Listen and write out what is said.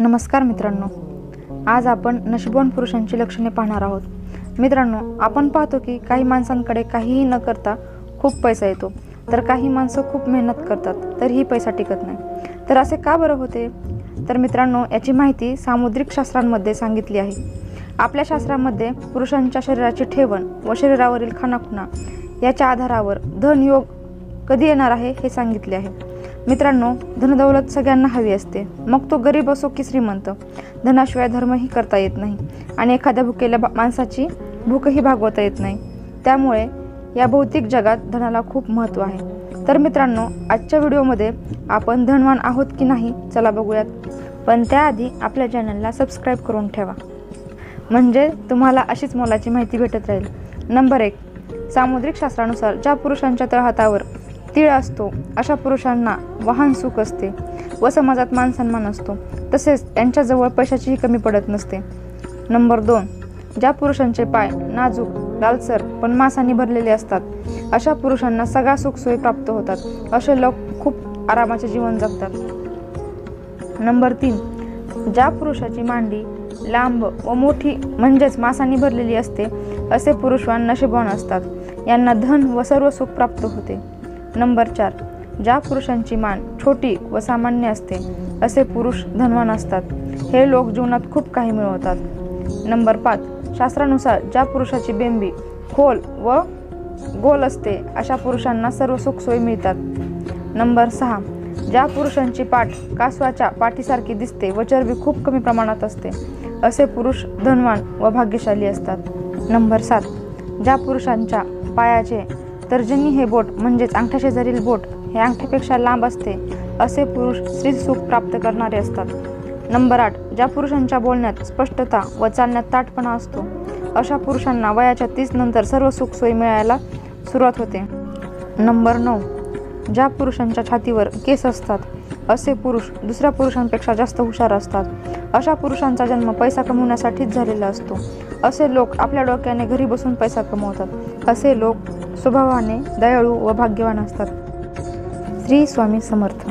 नमस्कार मित्रांनो, आज आपण नशीबवान पुरुषांची लक्षणे पाहणार आहोत. मित्रांनो, आपण पाहतो की काही माणसांकडे काहीही न करता खूप पैसा येतो, तर काही माणसं खूप मेहनत करतात तरीही पैसा टिकत नाही. तर असे का बरं होते? तर मित्रांनो, याची माहिती सामुद्रिक शास्त्रांमध्ये सांगितली आहे. आपल्या शास्त्रामध्ये पुरुषांच्या शरीराची ठेवण व शरीरावरील खाणाखुणा याच्या आधारावर धनयोग कधी येणार आहे हे सांगितले आहे. मित्रांनो, धनदौलत सगळ्यांना हवी असते, मग तो गरीब असो की श्रीमंत. धनाशिवाय धर्मही करता येत नाही आणि एखाद्या भुकेल्या माणसाची भूकही भागवता येत नाही. त्यामुळे या भौतिक जगात धनाला खूप महत्त्व आहे. तर मित्रांनो, आजच्या व्हिडिओमध्ये आपण धनवान आहोत की नाही चला बघूयात. पण त्याआधी आपल्या चॅनलला सबस्क्राईब करून ठेवा, म्हणजे तुम्हाला अशीच मोलाची माहिती भेटत राहील. नंबर 1, सामुद्रिक शास्त्रानुसार ज्या पुरुषांच्या तळहातावर तीळ असतो अशा पुरुषांना वाहन सुख असते व समाजात मानसन्मान असतो, तसेच त्यांच्याजवळ पैशाचीही कमी पडत नसते. नंबर 2, ज्या पुरुषांचे पाय नाजूक, लालसर पण मांसाने भरलेले असतात अशा पुरुषांना सगळ्या सुखसोयी प्राप्त होतात. असे लोक खूप आरामाचे जीवन जगतात. नंबर 3, ज्या पुरुषाची मांडी लांब व मोठी म्हणजेच मांसाने भरलेली असते असे पुरुषवान नशीबवान असतात. यांना धन व सर्व सुख प्राप्त होते. नंबर 4, ज्या पुरुषांची मान छोटी व सामान्य असते असे पुरुष धनवान असतात. हे लोक जीवनात खूप काही मिळवतात. नंबर 5, शास्त्रानुसार ज्या पुरुषाची बेंबी खोल व गोल असते अशा पुरुषांना सर्व सुखसोयी मिळतात. नंबर 6, ज्या पुरुषांची पाठ कासवाच्या पाठीसारखी दिसते व चरबी खूप कमी प्रमाणात असते असे पुरुष धनवान व भाग्यशाली असतात. नंबर 7, ज्या पुरुषांच्या पायाचे तर्जनी हे बोट म्हणजेच अंगठ्याशेजारील बोट हे अंगठ्यापेक्षा लांब असते असे पुरुष स्त्रीसुख प्राप्त करणारे असतात. नंबर 8, ज्या पुरुषांच्या बोलण्यात स्पष्टता व चालण्यात ताठपणा असतो अशा पुरुषांना वयाच्या 30 नंतर सर्व सुखसोयी मिळायला सुरुवात होते. नंबर 9, ज्या पुरुषांच्या छातीवर केस असतात असे पुरुष दुसऱ्या पुरुषांपेक्षा जास्त हुशार असतात. अशा पुरुषांचा जन्म पैसा कमवण्यासाठीच झालेला असतो. असे लोक आपल्या डोक्याने घरी बसून पैसा कमवतात. असे लोक स्वभावाने दयाळू व भाग्यवान असतात. श्री स्वामी समर्थ.